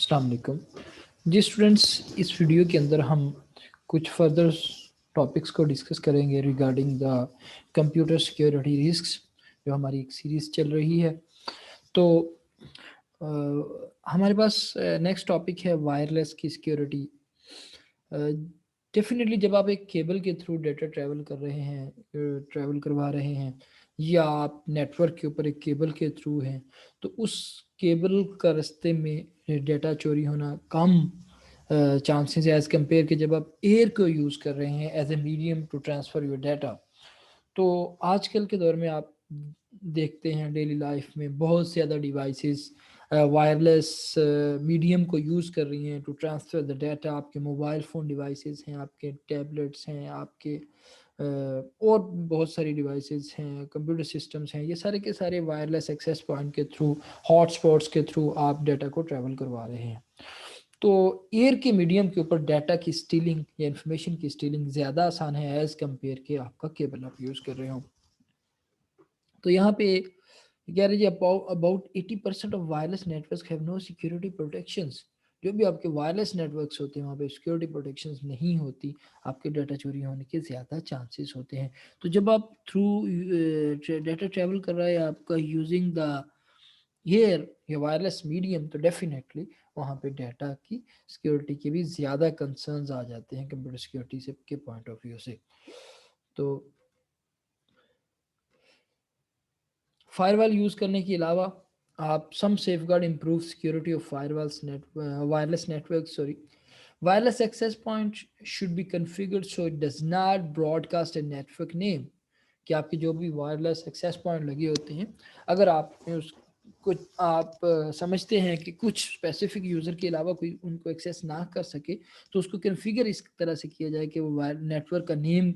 अस्सलाम वालेकुम जी स्टूडेंट्स। इस वीडियो के अंदर हम कुछ फर्दर टॉपिक्स को डिस्कस करेंगे regarding the computer security risks, जो हमारी एक सीरीज़ चल रही है। तो हमारे पास नेक्स्ट टॉपिक है वायरलेस की सिक्योरिटी। डेफिनेटली जब आप एक केबल के थ्रू डेटा ट्रैवल कर रहे हैं, ट्रैवल करवा रहे हैं, या आप नेटवर्क के ऊपर एक केबल के थ्रू हैं, तो उस केबल का रास्ते में डेटा चोरी होना कम चांसेस है एज़ कम्पेयर के जब आप एयर को यूज़ कर रहे हैं as a medium to transfer your data. तो आजकल के दौर में आप देखते हैं डेली लाइफ में बहुत से ज़्यादा डिवाइसेस वायरलेस मीडियम को यूज़ कर रही हैं टू ट्रांसफ़र द डाटा। आपके मोबाइल फ़ोन डिवाइसेस हैं, आपके टैबलेट्स हैं, आपके और बहुत सारी डिवाइसेस हैं, कंप्यूटर सिस्टम्स हैं, ये सारे के सारे वायरलेस एक्सेस पॉइंट के थ्रू, हॉटस्पॉट्स के थ्रू आप डाटा को ट्रैवल करवा रहे हैं। तो एयर के मीडियम के ऊपर डाटा की स्टीलिंग या इंफॉर्मेशन की स्टीलिंग ज़्यादा आसान है एज़ कम्पेयर के आपका केबल आप यूज़ कर रहे हो। तो यहाँ पे कह रहे जी about 80% of wireless networks have no security protections. जो भी आपके वायरलेस नेटवर्क्स होते हैं वहाँ पे सिक्योरिटी प्रोटेक्शंस नहीं होती, आपके डाटा चोरी होने के ज़्यादा चांसेस होते हैं। तो जब आप थ्रू डाटा ट्रैवल कर रहा है आपका यूजिंग द एयर या वायरलेस मीडियम, तो डेफिनेटली वहाँ पे डाटा की सिक्योरिटी के भी ज़्यादा कंसर्न्स आ जाते हैं कंप्यूटर सिक्योरिटी से के पॉइंट ऑफ व्यू से। तो फायरवॉल यूज़ करने के अलावा आप some safeguard improve security of wireless network sorry wireless access point should be configured so it does not broadcast a network name. कि आपके जो भी वायरलेस एक्सेस पॉइंट लगे होते हैं, अगर आपने उस कुछ आप समझते हैं कि कुछ स्पेसिफिक यूज़र के अलावा कोई उनको एक्सेस ना कर सके, तो उसको कन्फिगर इस तरह से किया जाए कि वो नेटवर्क का नेम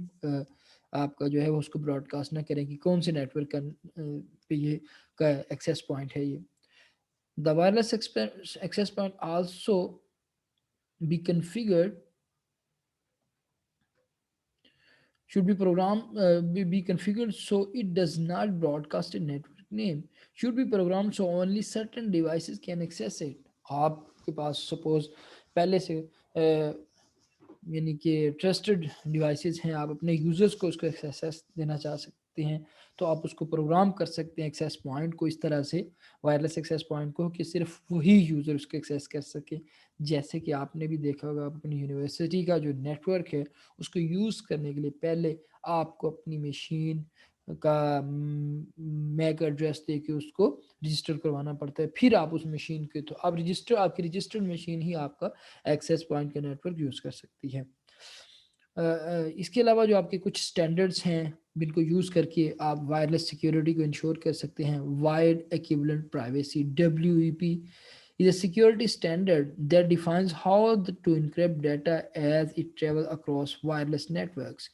आपका जो है वो उसको ब्रॉडकास्ट ना करें कि कौन से नेटवर्क का पे ये का एक्सेस पॉइंट है ये। The wireless access point also be configured should be configured so it does not broadcast a network name, should be programmed so only certain devices can access it। आपके पास suppose पहले से यानी कि trusted devices हैं, आप अपने users को उसको एक्सेस देना चाह सकते हैं, तो आप उसको प्रोग्राम कर सकते हैं एक्सेस पॉइंट को इस तरह से, वायरलेस एक्सेस पॉइंट को, कि सिर्फ वही यूज़र उसको एक्सेस कर सके। जैसे कि आपने भी देखा होगा, आप अपनी यूनिवर्सिटी का जो नेटवर्क है उसको यूज़ करने के लिए पहले आपको अपनी मशीन का मैक एड्रेस दे के उसको रजिस्टर करवाना पड़ता है, फिर आप उस मशीन के तो आप आपकी रजिस्टर्ड मशीन ही आपका एक्सेस पॉइंट का नेटवर्क यूज़ कर सकती है। इसके अलावा जो आपके कुछ स्टैंडर्ड्स हैं जिनको यूज़ करके आप वायरलेस सिक्योरिटी को इंश्योर कर सकते हैं। Wired equivalent privacy (WEP) is a security standard that defines how to encrypt data as it travels across wireless networks.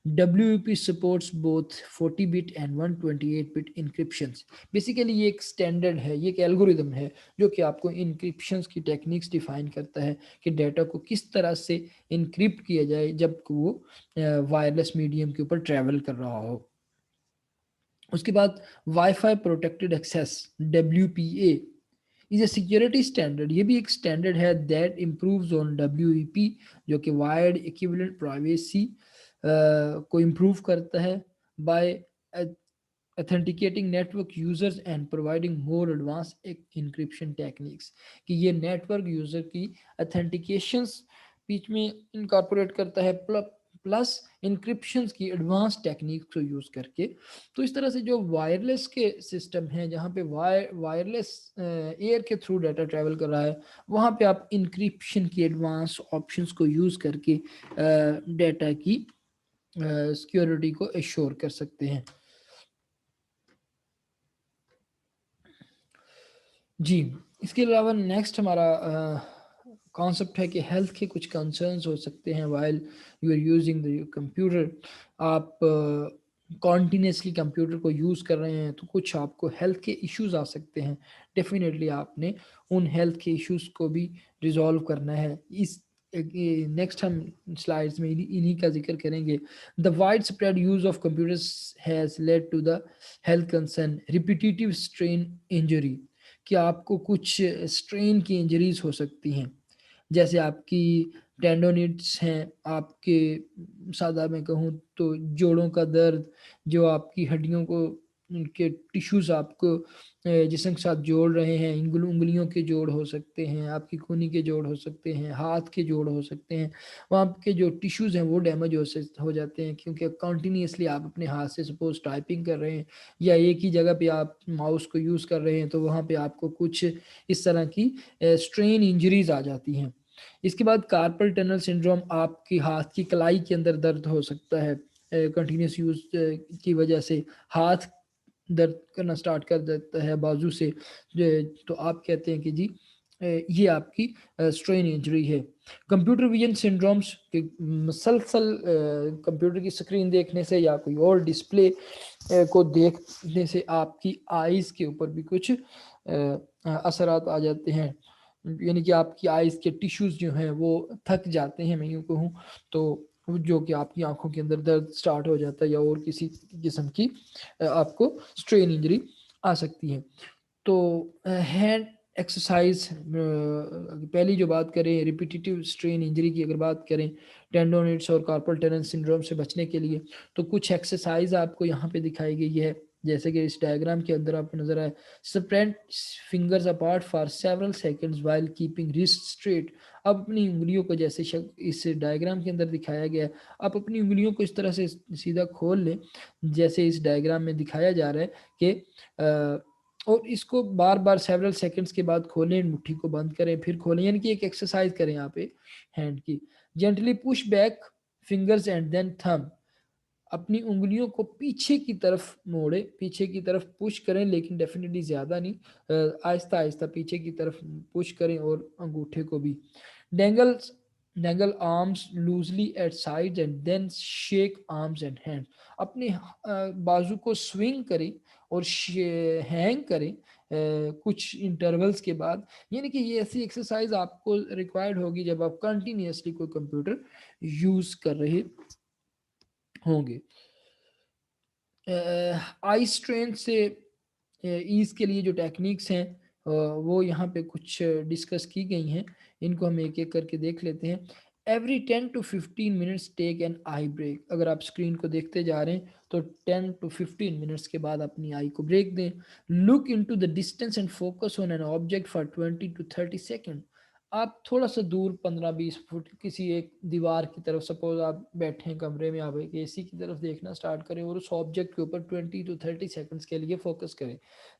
WEP supports both 40-bit and 128-bit encryptions। Basically ये एक standard है, ये एक algorithm है जो कि आपको इनक्रिप्शंस की टेक्निक्स डिफाइन करता है कि डाटा को किस तरह से इनक्रिप्ट किया जाए जब वो वायरलेस मीडियम के ऊपर ट्रैवल कर रहा हो। उसके बाद wifi protected access (WPA) is a security standard. ये भी एक स्टैंडर्ड है दैट इम्प्रूव्स ऑन WEP, जो कि वायर्ड इक्विवेलेंट प्राइवेसी को इम्प्रूव करता है bye authenticating network users and providing more advanced encryption techniques। कि ये नेटवर्क यूजर की authentications बीच में इनकॉर्पोरेट करता है, प्लस इंक्रिप्शन की एडवांस टेक्निक को यूज़ करके। तो इस तरह से जो वायरलेस के सिस्टम हैं जहाँ पे वायरलेस एयर के थ्रू डाटा ट्रैवल कर रहा है, वहाँ पे आप इंक्रिप्शन की एडवांस ऑप्शंस को यूज़ करके डाटा की सिक्योरिटी को एश्योर कर सकते हैं। जी, इसके अलावा नेक्स्ट हमारा कॉन्सेप्ट है कि हेल्थ के कुछ कंसर्न्स हो सकते हैं while you are using the computer. आप कॉन्टीन्यूसली कंप्यूटर को यूज़ कर रहे हैं तो कुछ आपको हेल्थ के इश्यूज आ सकते हैं। डेफिनेटली आपने उन हेल्थ के इश्यूज को भी रिजॉल्व करना है। इस नेक्स्ट हम स्लाइड्स में इन्हीं का जिक्र करेंगे। The widespread use of computers has led to the health concern repetitive strain injury. कि आपको कुछ स्ट्रेन की इंजरीज हो सकती हैं, जैसे आपकी टेंडोनिट्स हैं, आपके सादा में कहूँ तो जोड़ों का दर्द, जो आपकी हड्डियों को, उनके टिश्यूज आपको जिस्म के साथ जोड़ रहे हैं, उंगलियों के जोड़ हो सकते हैं, आपकी खूनी के जोड़ हो सकते हैं, हाथ के जोड़ हो सकते हैं। वहाँ के जो टिश्यूज हैं वो डैमेज हो जाते हैं, क्योंकि कंटिन्यूसली आप अपने हाथ से सपोज टाइपिंग कर रहे हैं या एक ही जगह पे आप माउस को यूज़ कर रहे हैं, तो वहाँ पे आपको कुछ इस तरह की स्ट्रेन इंजरीज आ जाती हैं। इसके बाद कार्पल टनल सिंड्रोम, आपकी हाथ की कलाई के अंदर दर्द हो सकता है कंटिन्यूस यूज की वजह से, हाथ दर्द करना स्टार्ट कर देता है बाजू से, तो आप कहते हैं कि जी ये आपकी स्ट्रेन इंजरी है। कंप्यूटर विजन सिंड्रोम्स, मसलसल कंप्यूटर की स्क्रीन देखने से या कोई और डिस्प्ले को देखने से आपकी आइज़ के ऊपर भी कुछ असरात आ जाते हैं, यानी कि आपकी आइज़ के टिश्यूज़ जो हैं वो थक जाते हैं, मैं यूँ कहूँ तो, जो कि आपकी आंखों के अंदर दर्द स्टार्ट हो जाता है या और किसी किस्म की आपको स्ट्रेन इंजरी आ सकती है। तो हैंड एक्सरसाइज, पहली जो बात करें रिपीटिटिव स्ट्रेन इंजरी की, अगर बात करें टेंडोनिट्स और कार्पल टनल सिंड्रोम से बचने के लिए, तो कुछ एक्सरसाइज आपको यहाँ पे दिखाई गई है, जैसे कि इस डायग्राम के अंदर आपको नजर आए। Spread fingers apart for several seconds while keeping wrist straight. अब अपनी उंगलियों को, जैसे इस डायग्राम के अंदर दिखाया गया है, आप अपनी उंगलियों को इस तरह से सीधा खोल लें, जैसे इस डायग्राम में दिखाया जा रहा है कि और इसको बार बार सेवरल सेकंड्स के बाद खोलें, मुट्ठी को बंद करें, फिर खोलें, यानी कि एक एक्सरसाइज करें यहाँ पे हैंड की। Gently push back fingers and then thumb, अपनी उंगलियों को पीछे की तरफ मोड़े, पीछे की तरफ पुश करें, लेकिन डेफिनेटली ज़्यादा नहीं, आहिस्ता आहिस्ता पीछे की तरफ पुश करें, और अंगूठे को भी। Dangle dangle arms loosely at sides and then shake arms and hand, अपने बाजू को स्विंग करें और हैंग करें कुछ इंटरवल्स के बाद, यानी कि ये ऐसी एक्सरसाइज आपको रिक्वायर्ड होगी जब आप कंटिन्यूसली कोई कंप्यूटर यूज़ कर रहे होंगे। आई स्ट्रेन से ईज के लिए जो टेक्निक्स हैं वो यहाँ पे कुछ डिस्कस की गई हैं, इनको हम एक एक करके देख लेते हैं। Every 10 to 15 minutes take an eye break, अगर आप स्क्रीन को देखते जा रहे हैं तो 10 to 15 मिनट्स के बाद अपनी आई को ब्रेक दें। Look into the distance and focus on an object for 20 to 30 second, आप थोड़ा सा दूर 15-20 फुट किसी एक दीवार की तरफ, सपोज आप बैठे हैं कमरे में, आप एक एसी की तरफ देखना स्टार्ट करें और उस ऑब्जेक्ट के ऊपर 20 to 30 सेकंड्स के लिए फोकस करें,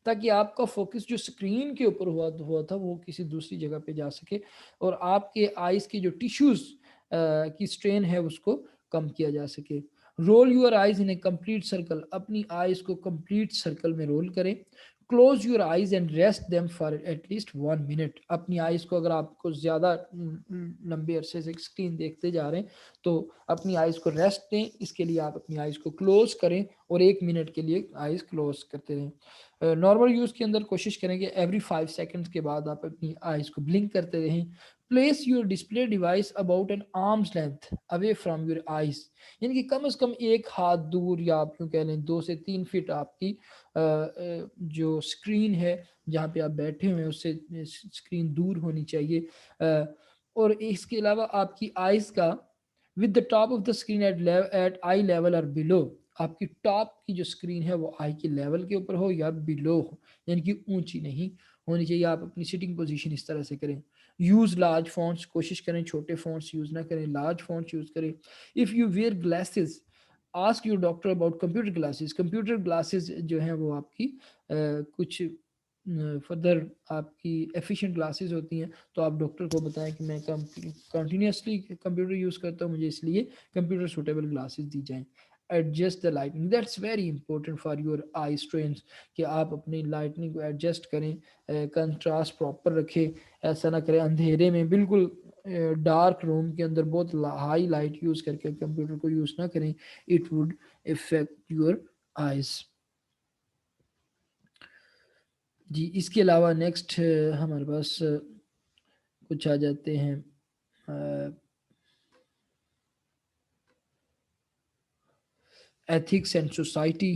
ताकि आपका फोकस जो स्क्रीन के ऊपर हुआ था वो किसी दूसरी जगह पे जा सके, और आपके आइज़ की जो टिश्यूज़ की स्ट्रेन है उसको कम किया जा सके। Roll your eyes in a complete circle, अपनी आइज़ को कंप्लीट सर्कल में रोल करें। Close your eyes and rest them for at least 1 minute, अपनी आइज़ को, अगर आपको ज़्यादा लंबे अरसे से स्क्रीन देखते जा रहे हैं तो अपनी आइज़ को रेस्ट दें, इसके लिए आप अपनी आइज़ को क्लोज करें और 1 मिनट के लिए आइज़ क्लोज करते रहें। नॉर्मल यूज़ के अंदर कोशिश करें कि एवरी 5 सेकेंड्स के बाद आप अपनी आइज़ को ब्लिंक करते रहें। Place your display device about an arms length away from your eyes, यानी कि कम से कम एक हाथ दूर, या आप यूँ कह लें 2 से 3 फीट आपकी जो स्क्रीन है जहाँ पे आप बैठे हुए हैं उससे स्क्रीन दूर होनी चाहिए। और इसके अलावा आपकी आइज़ का with the top of the screen eight I level और बिलो, आपकी टॉप की जो स्क्रीन है वो आई के लेवल के ऊपर हो या बिलो हो, यानी कि ऊंची नहीं होनी चाहिए। आप अपनी सिटिंग पोजीशन इस तरह से करें। यूज़ लार्ज फॉन्ट्स, कोशिश करें छोटे फॉन्ट्स यूज़ ना करें, लार्ज फॉन्ट्स यूज़ करें। If you where glasses, ask your doctor about computer glasses, computer glasses जो हैं वो आपकी कुछ फर्दर आपकी एफिशिएंट ग्लासेस होती हैं, तो आप डॉक्टर को बताएं कि मैं कंटिन्यूसली कंप्यूटर यूज़ करता हूँ, मुझे इसलिए कंप्यूटर सूटेबल ग्लासेस दी जाएं। Adjust the lightning, that's very important for your I strains, कि आप अपनी लाइटनिंग को एडजस्ट करें, कंट्रास्ट प्रॉपर रखें, ऐसा ना करें अंधेरे में बिल्कुल डार्क रूम के अंदर बहुत हाई लाइट यूज़ करके कंप्यूटर को यूज़ ना करें, it would effect your eyes. जी, इसके अलावा नेक्स्ट हमारे पास कुछ आ जाते हैं एथिक्स एंड सोसाइटी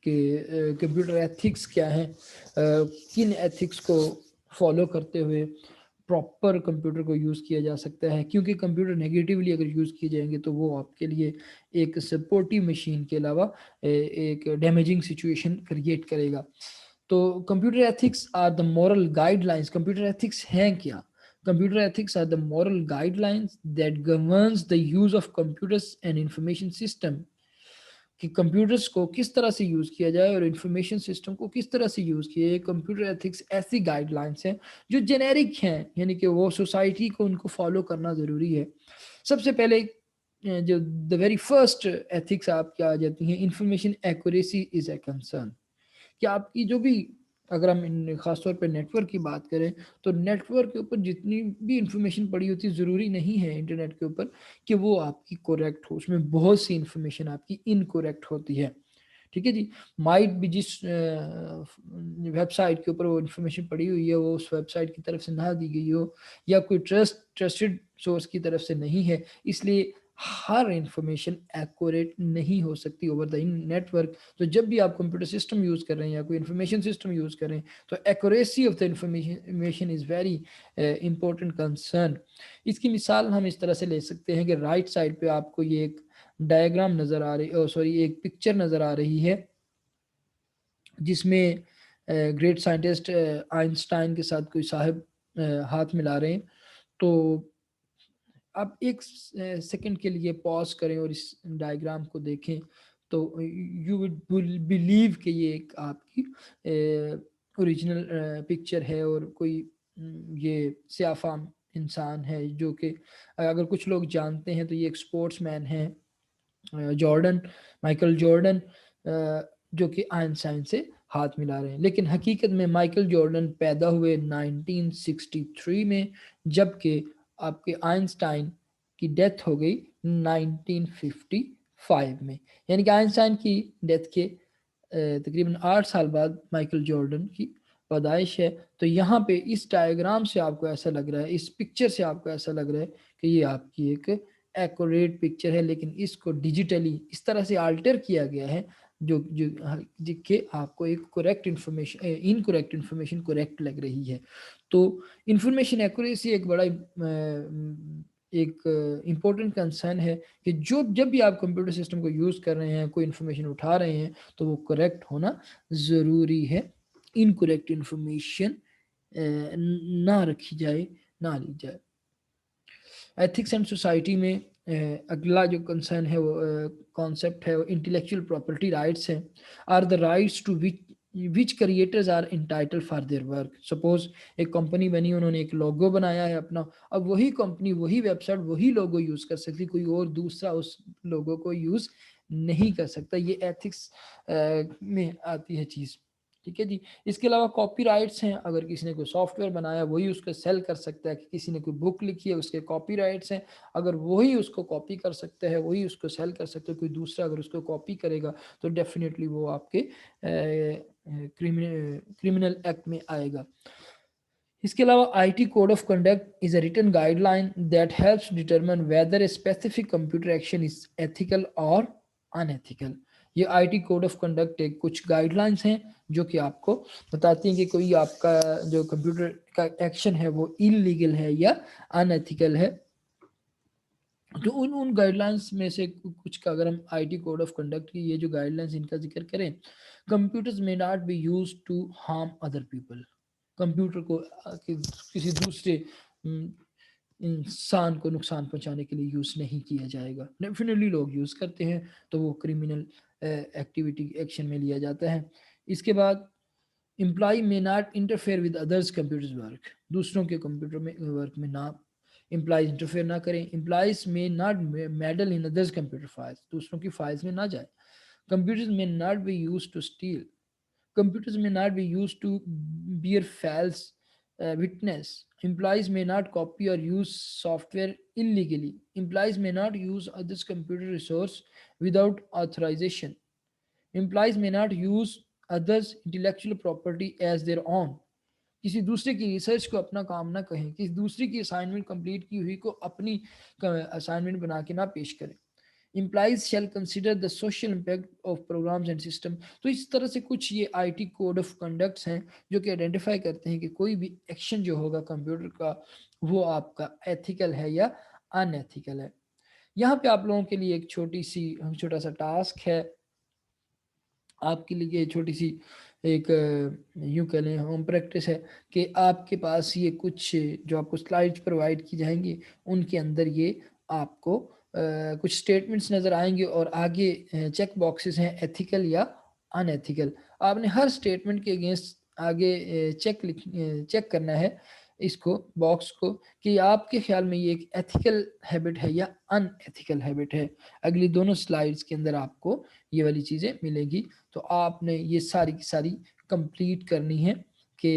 कि कंप्यूटर एथिक्स क्या है, किन एथिक्स को फॉलो करते हुए प्रॉपर कंप्यूटर को यूज़ किया जा सकता है, क्योंकि कंप्यूटर नेगेटिवली अगर यूज़ किए जाएंगे तो वो आपके लिए एक सपोर्टिव मशीन के अलावा एक डैमेजिंग सिचुएशन क्रिएट करेगा। तो computer ethics are the moral guidelines. Computer ethics हैं क्या? Computer ethics are the moral guidelines that governs the use of computers and information system, कि कंप्यूटर्स को किस तरह से यूज़ किया जाए और इंफॉर्मेशन सिस्टम को किस तरह से यूज़ किया जाए। कंप्यूटर एथिक्स ऐसी गाइडलाइंस हैं जो जेनेरिक हैं, यानी कि वो सोसाइटी को उनको फॉलो करना ज़रूरी है। सबसे पहले जो द वेरी फर्स्ट एथिक्स आपकी आ जाती हैं, information accuracy is a concern, कि आपकी जो भी, अगर हम खासतौर पे नेटवर्क की बात करें तो नेटवर्क के ऊपर जितनी भी इंफॉर्मेशन पड़ी होती है, ज़रूरी नहीं है इंटरनेट के ऊपर कि वो आपकी करेक्ट हो, उसमें बहुत सी इंफॉर्मेशन आपकी इनकरेक्ट होती है। ठीक है जी। माइट भी जिस वेबसाइट के ऊपर वो इंफॉर्मेशन पड़ी हुई है वो उस वेबसाइट की तरफ से ना दी गई हो, या कोई ट्रस्टेड सोर्स की तरफ से नहीं है, इसलिए हर इंफॉर्मेशन एक्यूरेट नहीं हो सकती ओवर द नेटवर्क। तो जब भी आप कंप्यूटर सिस्टम यूज़ कर रहे हैं या कोई इंफॉर्मेशन सिस्टम यूज़ कर रहे हैं तो accuracy of the information is very important concern. इसकी मिसाल हम इस तरह से ले सकते हैं कि राइट साइड पे आपको ये एक डायग्राम नज़र आ रही, सॉरी एक पिक्चर नज़र आ रही है जिसमें ग्रेट साइंटिस्ट आइंस्टाइन के साथ कोई साहब हाथ मिला रहे हैं। तो आप एक सेकंड के लिए पॉज करें और इस डायग्राम को देखें तो यू वुड बिलीव कि ये एक आपकी ओरिजिनल पिक्चर है और कोई ये सियाफाम इंसान है जो कि अगर कुछ लोग जानते हैं तो ये एक स्पोर्ट्समैन है, जॉर्डन, माइकल जॉर्डन, जो कि आइंस्टाइन से हाथ मिला रहे हैं। लेकिन हकीकत में माइकल जॉर्डन पैदा हुए 1963 में, जबकि आपके आइंस्टाइन की डेथ हो गई 1955 में। यानी कि आइंस्टाइन की डेथ के तकरीबन 8 साल बाद माइकल जॉर्डन की पैदाइश है। तो यहाँ पे इस डायग्राम से आपको ऐसा लग रहा है, इस पिक्चर से आपको ऐसा लग रहा है कि ये आपकी एक एक्यूरेट पिक्चर है, लेकिन इसको डिजिटली इस तरह से अल्टर किया गया है जो जो जिसके आपको एक correct information, incorrect information correct लग रही है। तो इंफॉर्मेशन एक्यूरेसी एक बड़ा एक इम्पोर्टेंट कंसर्न है कि जो जब भी आप कंप्यूटर सिस्टम को यूज़ कर रहे हैं, कोई इन्फॉर्मेशन उठा रहे हैं, तो वो करेक्ट होना ज़रूरी है। इनकरेक्ट इन्फॉर्मेशन ना रखी जाए, ना ली जाए। एथिक्स एंड सोसाइटी में अगला जो कंसर्न है, वो कॉन्सेप्ट है, वो इंटेलेक्चुअल प्रॉपर्टी राइट्स हैं। Are the rights to which creators are entitled for their work. Suppose एक कंपनी बनी, उन्होंने एक लोगो बनाया है अपना, अब वही कंपनी वही वेबसाइट वही लोगो यूज़ कर सकती, कोई और दूसरा उस लोगो को यूज़ नहीं कर सकता। ये एथिक्स में आती है चीज़। ठीक है जी। इसके अलावा कॉपीराइट्स हैं, अगर किसी ने कोई सॉफ्टवेयर बनाया वही उसको सेल कर सकता है, कि किसी ने कोई बुक लिखी है उसके कॉपीराइट्स हैं, अगर वही उसको कॉपी कर सकता है वही उसको सेल कर सकता है, कोई दूसरा अगर उसको कॉपी करेगा तो डेफिनेटली वो आपके क्रिमिनल एक्ट में आएगा। इसके अलावा IT code of conduct is a written guideline that helps determine whether a specific computer action is ethical और अनएथिकल। ये आईटी कोड ऑफ कंडक्ट एक कुछ गाइडलाइंस हैं जो कि आपको बताती हैं कि कोई आपका जो कंप्यूटर का एक्शन है वो इलीगल है या अनएथिकल है। तो उन गाइडलाइंस में से कुछ का अगर हम आईटी कोड ऑफ कंडक्ट की ये जो गाइडलाइंस इनका जिक्र करें, computers may not be use to harm other people. Computer को किसी दूसरे इंसान को नुकसान पहुंचाने के लिए यूज़ नहीं किया जाएगा। डेफिनेटली लोग यूज़ करते हैं तो वो क्रिमिनल एक्टिविटी एक्शन में लिया जाता है। इसके बाद employ may not interfere with others computers work. दूसरों के कंप्यूटर में वर्क में ना एम्प्लॉयज इंटरफेयर ना करें। Employees may not meddle in others computer files, दूसरों की फाइल्स में ना जाए। Computers may not be use to steal. Computers may not be used to bear false witness. Employees may not copy or use software illegally. Employees may not use others' computer resource without authorization. Employees may not use others' intellectual property as their own. किसी दूसरे की research को अपना काम ना कहें, किसी दूसरे की असाइनमेंट कंप्लीट की हुई को अपनी असाइनमेंट बना के ना पेश करें। Implies shall consider the social impact of programs and system. तो इस तरह से कुछ ये आईटी कोड ऑफ कंडक्ट्स हैं जो कि आइडेंटिफाई करते हैं कि कोई भी एक्शन जो होगा कंप्यूटर का वो आपका एथिकल है या अनएथिकल है। यहाँ पे आप लोगों के लिए एक छोटा सा टास्क है आपके लिए, छोटी सी एक यूं कह लें होम प्रैक्टिस है कि आपके पास ये कुछ जो आपको स्लाइड्स प्रोवाइड की जाएंगी उनके अंदर ये आपको कुछ स्टेटमेंट्स नज़र आएंगे और आगे चेक बॉक्सेस हैं एथिकल या अनएथिकल। आपने हर स्टेटमेंट के अगेंस्ट आगे चेक करना है इसको बॉक्स को कि आपके ख्याल में ये एक एथिकल हैबिट है या अनएथिकल हैबिट है। अगली दोनों स्लाइड्स के अंदर आपको ये वाली चीज़ें मिलेगी। तो आपने ये सारी की सारी कंप्लीट करनी है कि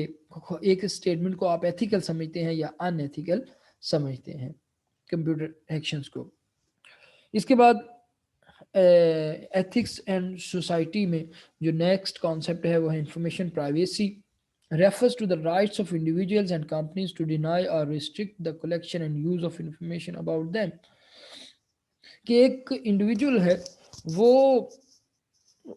एक स्टेटमेंट को आप एथिकल समझते हैं या अनएथिकल समझते हैं कंप्यूटर एक्शंस को। इसके बाद एथिक्स एंड सोसाइटी में जो नेक्स्ट कॉन्सेप्ट है वो है information privacy. refers to the rights of individuals and companies to deny or restrict the collection and use of information about them। कि एक इंडिविजुअल है वो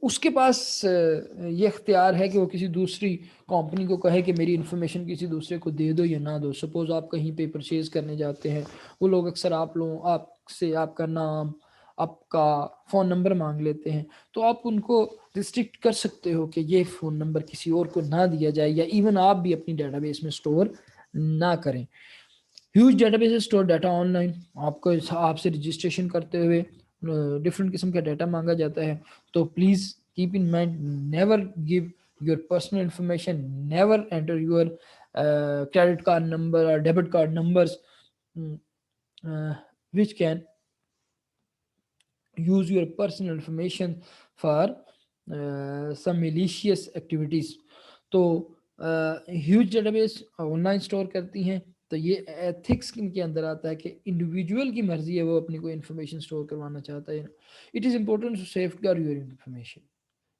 उसके पास ये इख्तियार है कि वो किसी दूसरी कंपनी को कहे कि मेरी इन्फॉर्मेशन किसी दूसरे को दे दो या ना दो। सपोज आप कहीं पे परचेज करने जाते हैं, वो लोग अक्सर आप लोगों आपसे आपका नाम आपका फ़ोन नंबर मांग लेते हैं, तो आप उनको रिस्ट्रिक्ट कर सकते हो कि ये फ़ोन नंबर किसी और को ना दिया जाए या इवन आप भी अपनी डेटाबेस में स्टोर ना करें। Huge database store data online, आपको आपसे रजिस्ट्रेशन करते हुए डिफरेंट किस्म का डाटा मांगा जाता है। तो please keep in mind, never give your personal information, never enter your credit card number और debit card numbers which can use your personal information for some malicious activities। तो ह्यूज डेटाबेस ऑनलाइन स्टोर करती हैं, तो ये ethics के अंदर आता है कि इंडिविजुअल की मर्जी है वो अपनी कोई इन्फॉर्मेशन स्टोर करवाना चाहता है। It is important to safeguard your information.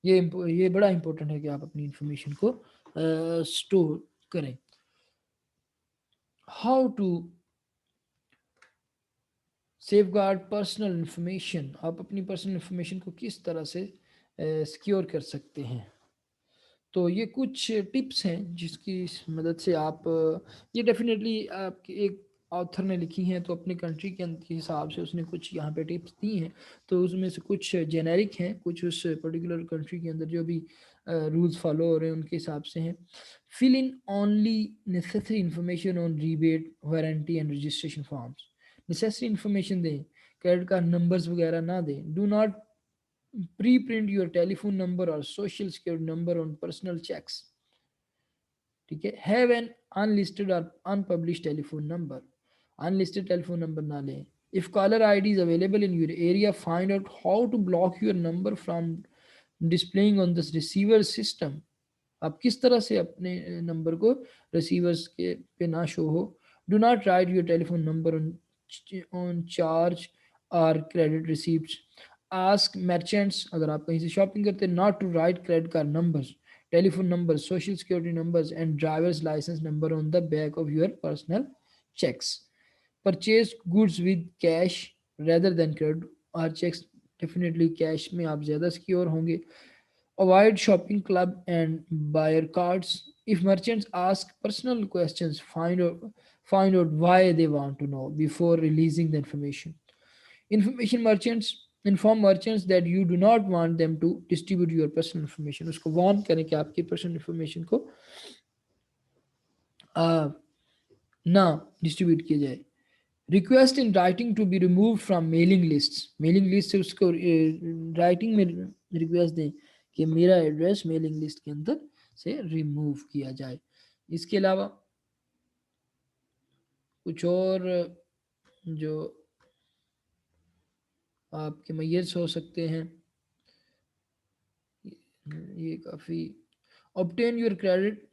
ये बड़ा इंपॉर्टेंट है कि आप अपनी इंफॉर्मेशन को स्टोर करें। How to safeguard personal information, आप अपनी पर्सनल इंफॉर्मेशन को किस तरह से सिक्योर कर सकते हैं। तो ये कुछ टिप्स हैं जिसकी मदद से आप ये डेफिनेटली आपके एक ऑथर ने लिखी हैं, तो अपनी कंट्री के हिसाब से उसने कुछ यहाँ पे टिप्स दी हैं। तो उसमें से कुछ जेनेरिक हैं, कुछ उस पर्टिकुलर कंट्री के अंदर जो भी रूल्स फॉलो हो रहे हैं उनके हिसाब से हैं। Fill in only necessary information on rebate warranty and registration forms. Necessary information दें, क्रेडिट कार्ड नंबर्स वगैरह ना दें। Do not pre-print your telephone number or social security number on personal checks। ठीक है, हैव एन अनलिस्टेड और unpublished telephone number, unlisted telephone number ना लें। If caller ID is available in your area, find out how to block your number from displaying on the receiver system. आप किस तरह से अपने नंबर को receivers के पे ना शो हो। Do not write your telephone number on charge और क्रेडिट रिसीप्ट। आस्क मर्चेंट्स, अगर आप कहीं से शॉपिंग करते हैं, not to write credit card numbers, telephone numbers, social security numbers, and driver's license number on the back of your personal checks। Purchase goods with cash rather than credit or checks। Definitely cash में आप ज़्यादा secure होंगे। Avoid shopping club and buyer cards। If merchants ask personal questions, find out why they want to know before releasing the information। Inform merchants that you do not want them to distribute your personal information। उसको warn करें कि आपकी personal information को ना distribute किया जाए। Request in writing to be remove from mailing list, mailing list से उसको राइटिंग में रिक्वेस्ट दें कि मेरा एड्रेस मेलिंग लिस्ट के अंदर से रिमूव किया जाए। इसके अलावा कुछ और जो आपके मैयर्स हो सकते हैं, ये काफ़ी ऑब्टेन योर क्रेडिट।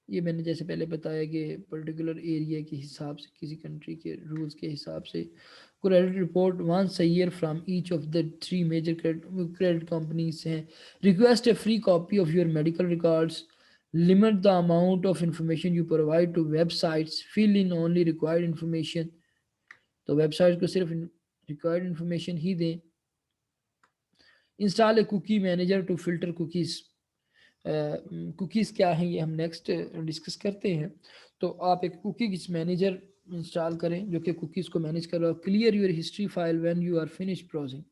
ये मैंने जैसे पहले बताया कि पर्टिकुलर एरिया के हिसाब से किसी कंट्री के रूल्स के हिसाब से credit report once a year from each of the 3 major credit companies हैं। Request a free copy of your medical records. Limit the amount of information you provide to websites. Fill in only required information. तो website को सिर्फ required information ही दें। Install a cookie manager to filter cookies. Cookies क्या हैं ये हम next discuss करते हैं। तो आप एक कुकीज़ मैनेजर इंस्टॉल करें जो कि कुकीज़ को मैनेज कर रहा हो। Clear your history file when you are finish browsing.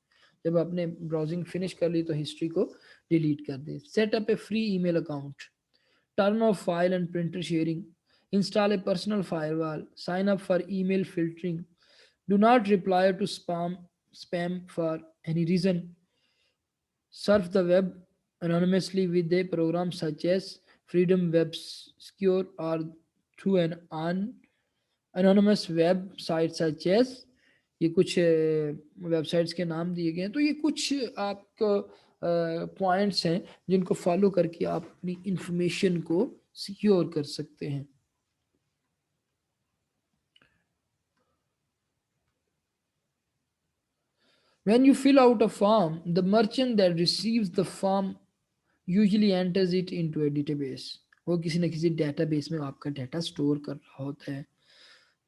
जब आपने ब्राउजिंग फिनिश कर ली तो हिस्ट्री को डिलीट कर दें। Set up a free email account. Turn off file and printer sharing. Install a personal firewall. Sign up for email filtering. Do not reply to spam for any reason. Surf the web anonymously with a program such as Freedom Web Secure or through an anonymous website such as, ये कुछ websites के नाम दिए गए हैं। तो ये कुछ आपको पॉइंट्स हैं जिनको फॉलो करके आप अपनी इंफॉर्मेशन को सिक्योर कर सकते हैं। When you fill out a form, the merchant that receives the form usually enters it into a database. वो किसी न किसी डेटाबेस में आपका डेटा स्टोर कर रहा होता है।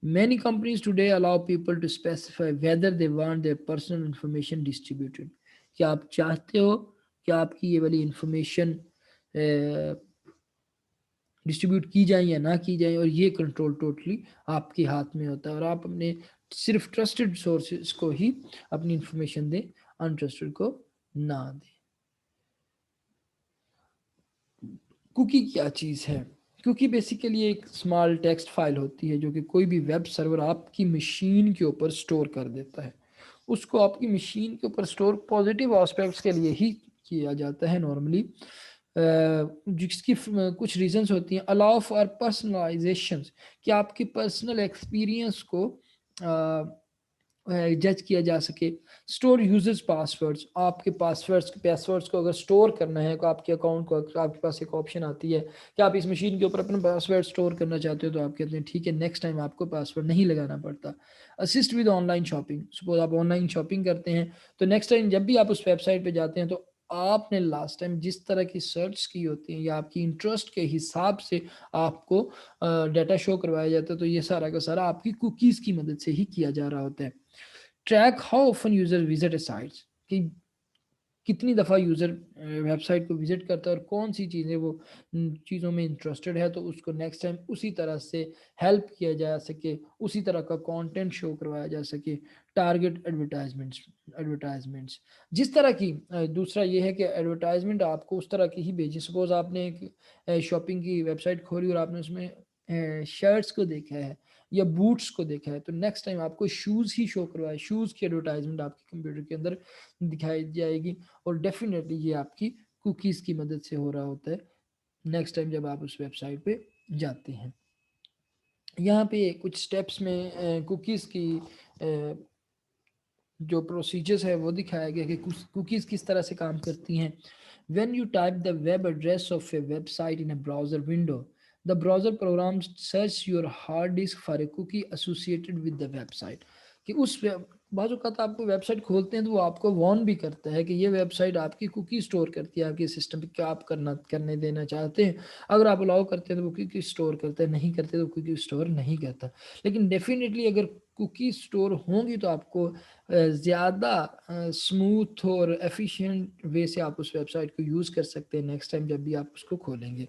Many companies today allow people to specify whether they want their personal information distributed. क्या आप चाहते हो कि आपकी ये वाली इंफॉर्मेशन डिस्ट्रीब्यूट की जाए या ना की जाए, और ये कंट्रोल टोटली आपके हाथ में होता है। और आप अपने सिर्फ ट्रस्टेड सोर्सेज को ही अपनी इंफॉर्मेशन दें, अनट्रस्टेड को ना दें। कुकी क्या चीज़ है? कुकी बेसिकली एक स्मॉल टेक्स्ट फाइल होती है जो कि कोई भी वेब सर्वर आपकी मशीन के ऊपर स्टोर कर देता है। उसको आपकी मशीन के ऊपर स्टोर पॉजिटिव एस्पेक्ट्स के लिए ही किया जाता है नॉर्मली, जिसकी कुछ रीजंस होती हैं। अलाउ फॉर पर्सनलाइजेशन, कि आपकी पर्सनल एक्सपीरियंस को जज किया जा सके। स्टोर यूजर्स पासवर्ड्स, आपके पासवर्ड्स को अगर स्टोर करना है तो आपके अकाउंट को, आपके पास एक ऑप्शन आती है कि आप इस मशीन के ऊपर अपना पासवर्ड स्टोर करना चाहते हो, तो आप कहते हैं ठीक है, नेक्स्ट टाइम आपको पासवर्ड नहीं लगाना पड़ता। Assist with online shopping, suppose आप ऑनलाइन शॉपिंग करते हैं तो नेक्स्ट टाइम जब भी आप उस वेबसाइट पे जाते हैं तो आपने लास्ट टाइम जिस तरह की सर्च की होती है या आपकी इंटरेस्ट के हिसाब से आपको डाटा शो करवाया जाता है, तो ये सारा का सारा आपकी कुकीज़ की मदद से ही किया जा रहा होता है। Track how often user visit A sites, कि कितनी दफ़ा यूज़र वेबसाइट को विजिट करता है और कौन सी चीज़ें वो चीज़ों में इंटरेस्टेड है, तो उसको नेक्स्ट टाइम उसी तरह से हेल्प किया जा सके, उसी तरह का कंटेंट शो करवाया जा सके। टारगेट एडवर्टाइजमेंट्स जिस तरह की दूसरा ये है कि एडवर्टाइजमेंट आपको उस तरह की ही भेजी। सपोज आपने एक शॉपिंग की वेबसाइट खोली और आपने उसमें शर्ट्स को देखा है या बूट्स को देखा है, तो नेक्स्ट टाइम आपको शूज़ ही शो करवाए, शूज़ की एडवर्टाइजमेंट आपके कंप्यूटर के अंदर दिखाई जाएगी। और डेफिनेटली ये आपकी कुकीज़ की मदद से हो रहा होता है नेक्स्ट टाइम जब आप उस वेबसाइट पे जाते हैं। यहाँ पे कुछ स्टेप्स में कुकीज़ की जो प्रोसीजर्स है वो दिखाया गया कि कुकीज़ किस तरह से काम करती हैं। When you type the web address of a website in a browser window, the browser program search your hard disk for a cookie associated with the website. कि उस बाजू का तो आपको वेबसाइट खोलते हैं तो वो आपको वार्न भी करता है कि ये वेबसाइट आपकी कुकी स्टोर करती है आपके सिस्टम पे, क्या आप करने देना चाहते हैं। अगर आप अलाउ करते हैं तो वो कुकी स्टोर करता है, नहीं करते तो कुकी स्टोर नहीं करता। लेकिन डेफिनेटली अगर कुकी स्टोर होंगी तो आपको ज़्यादा स्मूथ और एफिशिएंट वे से आप उस वेबसाइट को यूज़ कर सकते हैं नेक्स्ट टाइम जब भी आप उसको खोलेंगे।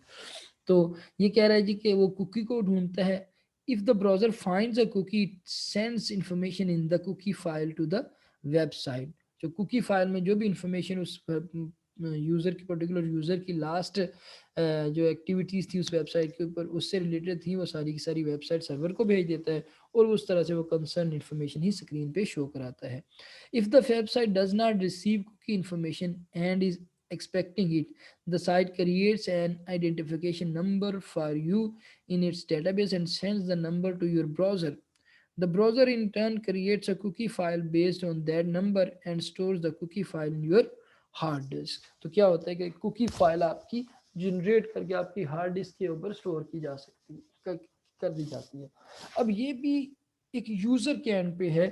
तो ये कह रहा है जी कि वो कुकी को ढूंढता है। If the browser finds a cookie, it sends information in the cookie file to the website. जो कुकी फाइल में जो भी इंफॉर्मेशन उस यूज़र की, पर्टिकुलर यूज़र की लास्ट जो एक्टिविटीज़ थी उस वेबसाइट के ऊपर उससे रिलेटेड थी, वो सारी की सारी वेबसाइट सर्वर को भेज देता है और उस तरह से वो कंसर्न इन्फॉर्मेशन ही स्क्रीन पे शो कराता है। If the website does not receive cookie information and is expecting it, the site creates an identification number for you in its database and sends the number to your browser. The browser in turn creates a cookie file based on that number and stores the cookie file in your hard disk. तो क्या होता है कि cookie file आपकी generate करके आपकी hard disk के ऊपर स्टोर की जा सकती है, कर दी जाती है। अब ये भी एक यूज़र के एंड पे है,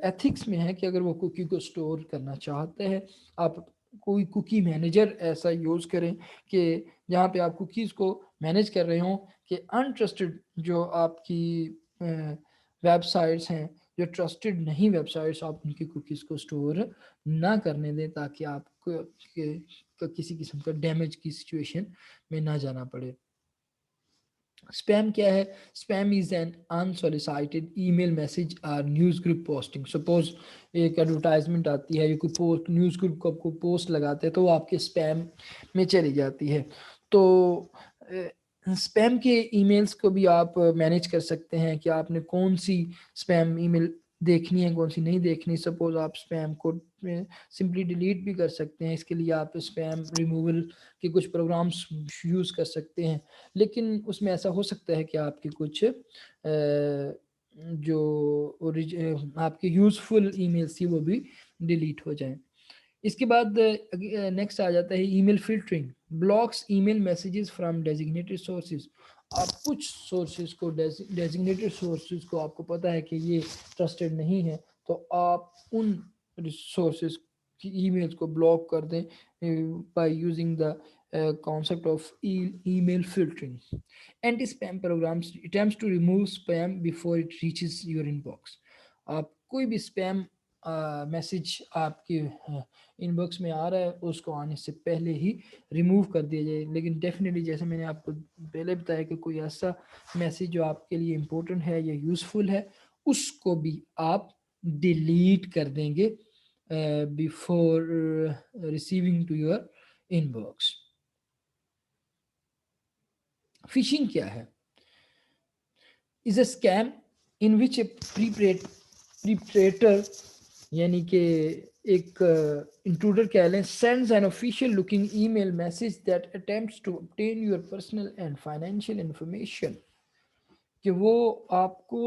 एथिक्स में है कि अगर वो कुकी को स्टोर करना चाहते हैं, आप कोई कुकी मैनेजर ऐसा यूज़ करें कि जहाँ पे आप कुकीज़ को मैनेज कर रहे हों कि अनट्रस्टेड जो आपकी वेबसाइट्स हैं जो ट्रस्टेड नहीं वेबसाइट्स, आप उनकी कुकीज़ को स्टोर ना करने दें, ताकि आपको किसी किस्म का डैमेज की सिचुएशन में ना जाना पड़े। स्पैम क्या है? Spam is an unsolicited email, message और न्यूज़ ग्रुप पोस्टिंग। सपोज एक एडवर्टाइजमेंट आती है या कोई पोस्ट, न्यूज़ ग्रुप को आपको पोस्ट लगाते हैं, तो वो आपके स्पैम में चली जाती है। तो स्पैम के ईमेल्स को भी आप मैनेज कर सकते हैं कि आपने कौन सी स्पैम ईमेल देखनी है, कौन सी नहीं देखनी। सपोज आप स्पैम को सिंपली डिलीट भी कर सकते हैं, इसके लिए आप स्पैम रिमूवल के कुछ प्रोग्राम्स यूज़ कर सकते हैं। लेकिन उसमें ऐसा हो सकता है कि आपके कुछ जो आपके यूज़फुल ईमेल्स थी वो भी डिलीट हो जाएं। इसके बाद नेक्स्ट आ जाता है email filtering. Blocks email messages from designated sources. आप कुछ सोर्सेज को, डेजिग्नेटेड सोर्सेज को आपको पता है कि ये ट्रस्टेड नहीं है, तो आप उन सोर्सेज की ईमेल्स को ब्लॉक कर दें by using the concept of email filtering. Anti-spam programs attempts to remove spam before it reaches your inbox. आप कोई भी स्पैम मैसेज आपके इनबॉक्स में आ रहा है, उसको आने से पहले ही रिमूव कर दिया जाए। लेकिन डेफिनेटली जैसे मैंने आपको पहले बताया कि कोई ऐसा मैसेज जो आपके लिए इम्पोर्टेंट है या यूज़फुल है, उसको भी आप डिलीट कर देंगे before receiving to your inbox. Phishing क्या है? इज अ स्कैम इन विच ए प्रीप्रेटर, यानी कि एक इंट्रूडर कह लें, sends an official looking email message that attempts to obtain your personal and financial information. कि वो आपको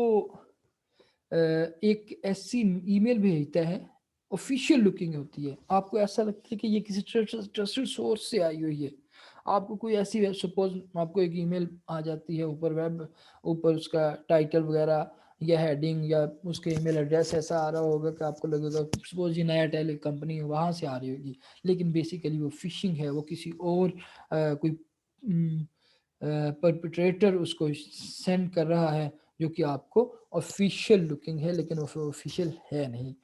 एक ऐसी ईमेल भेजता है, ऑफिशियल लुकिंग होती है, आपको ऐसा लगता है कि ये किसी ट्रस्टेड सोर्स से आई हुई है। आपको कोई ऐसी, सपोज आपको एक ईमेल आ जाती है, ऊपर वेब, ऊपर उसका टाइटल वगैरह या हेडिंग या उसके ईमेल एड्रेस ऐसा आ रहा होगा कि आपको लगेगा सपोज ये नया टेली कंपनी है, वहाँ से आ रही होगी। लेकिन बेसिकली वो फिशिंग है, वो किसी और कोई परपिट्रेटर उसको सेंड कर रहा है, जो कि आपको ऑफिशियल लुकिंग है, लेकिन वो ऑफिशियल है नहीं।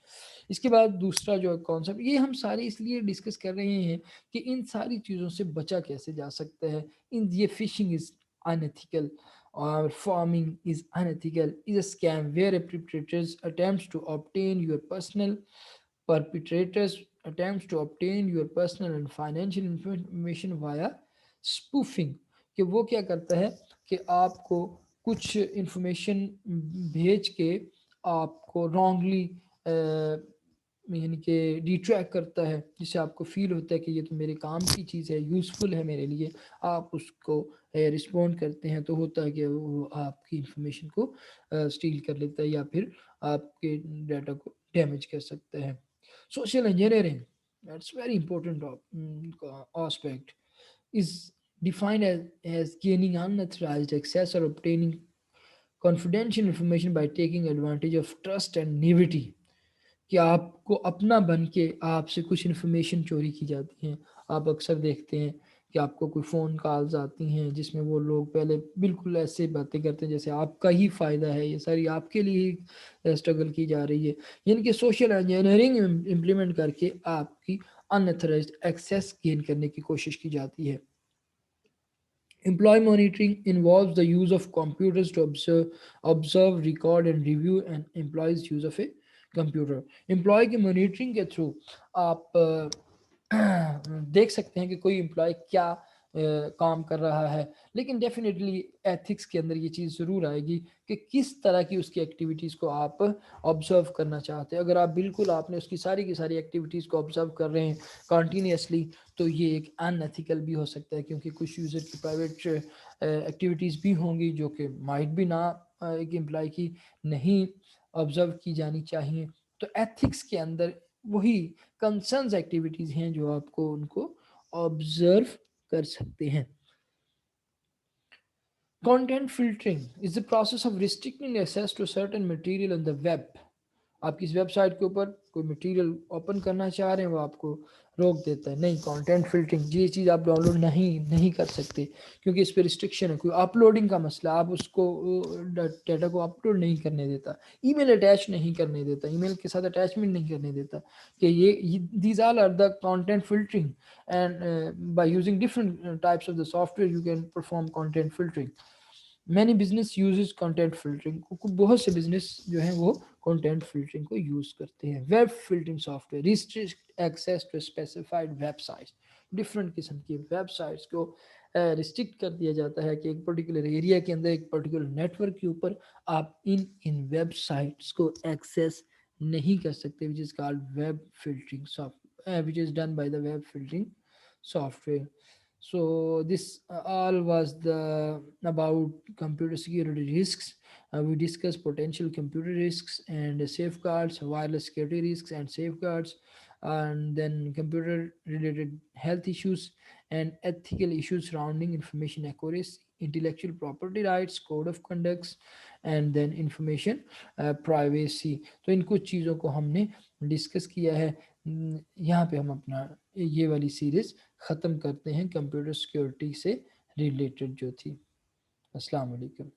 इसके बाद दूसरा जो कॉन्सेप्ट, ये हम सारे इसलिए डिस्कस कर रहे हैं कि इन सारी चीज़ों से बचा कैसे जा सकता है। इन ये फिशिंग इज़ अनएथिकल और farming is unethical, is a scam where a perpetrators attempts to obtain your personal perpetrators attempts to obtain your personal and financial information via spoofing। कि वो क्या करता है कि आपको कुछ इंफॉर्मेशन भेज के आपको रॉन्गली यानी कि डिट्रैक्ट करता है, जिससे आपको फील होता है कि ये तो मेरे काम की चीज़ है, यूज़फुल है मेरे लिए। आप उसको रिस्पॉन्ड करते हैं, तो होता है कि वो आपकी इंफॉर्मेशन को स्टील कर लेता है या फिर आपके डाटा को डैमेज कर सकता है। Social engineering, that's very important aspect, is defined as gaining unauthorized access or obtaining confidential information by taking advantage of trust and naivety। कि आपको अपना बन के आपसे कुछ इन्फॉर्मेशन चोरी की जाती हैं। आप अक्सर देखते हैं कि आपको कोई फ़ोन कॉल्स आती हैं, जिसमें वो लोग पहले बिल्कुल ऐसे बातें करते हैं जैसे आपका ही फ़ायदा है, ये सारी आपके लिए ही स्ट्रगल की जा रही है। यानी कि सोशल इंजीनियरिंग इम्प्लीमेंट करके आपकी अनऑथराइज्ड एक्सेस गेन करने की कोशिश की जाती है। Employee monitoring involves the use of computers to observe, record, and review an employee's use of a computer. Employee की monitoring के थ्रू आप देख सकते हैं कि कोई एम्प्लॉय क्या काम कर रहा है। लेकिन डेफिनेटली एथिक्स के अंदर ये चीज़ ज़रूर आएगी कि किस तरह की उसकी एक्टिविटीज़ को आप ऑब्जर्व करना चाहते हैं। अगर आप बिल्कुल आपने उसकी सारी की सारी एक्टिविटीज़ को ऑब्जर्व कर रहे हैं कॉन्टीन्यूसली, तो ये एक अनएथिकल भी हो सकता है, क्योंकि कुछ यूज़र की प्राइवेट एक्टिविटीज़ भी होंगी जो कि माइट भी ना एक एम्प्लॉय की नहीं ऑब्जर्व की जानी चाहिए। तो एथिक्स के अंदर वही कंसर्न्स एक्टिविटीज़ हैं जो आपको उनको ऑब्जर्व कर सकते हैं। Content filtering is the process of restricting access to certain material on the web आप किसी वेबसाइट के ऊपर कोई मटेरियल ओपन करना चाह रहे हैं, वो आपको रोक देता है, नहीं कंटेंट फिल्टरिंग ये चीज़ आप डाउनलोड नहीं नहीं कर सकते, क्योंकि इस पर रिस्ट्रिक्शन है, कोई अपलोडिंग का मसला, आप उसको डाटा को अपलोड नहीं करने देता, ईमेल अटैच नहीं करने देता, ईमेल के साथ अटैचमेंट नहीं करने देता, कि ये these all are the content filtering, and by using different types of the software you can perform content filtering. Many business uses content filtering, बहुत से बिजनेस जो हैं वो कंटेंट फिल्टरिंग को यूज करते हैं। Web filtering software restrict access to specified websites, different किस्म की वेबसाइट्स को रिस्ट्रिक्ट कर दिया जाता है कि एक पर्टिकुलर एरिया के अंदर, एक पर्टिकुलर नेटवर्क के ऊपर आप इन इन वेबसाइट्स को एक्सेस नहीं कर सकते, which is called web filtering software, which is done by the web filtering software. So this all was the about computer security risks. We discussed potential computer risks and safeguards, wireless security risks and safeguards, and then computer related health issues and ethical issues surrounding information accuracy, intellectual property rights, code of conducts, and then information privacy. तो इन कुछ चीज़ों को हमने discuss किया है। यहाँ पे हम अपना ये वाली सीरीज़ ख़त्म करते हैं कंप्यूटर सिक्योरिटी से रिलेटेड जो थी। अस्सलाम वालेकुम।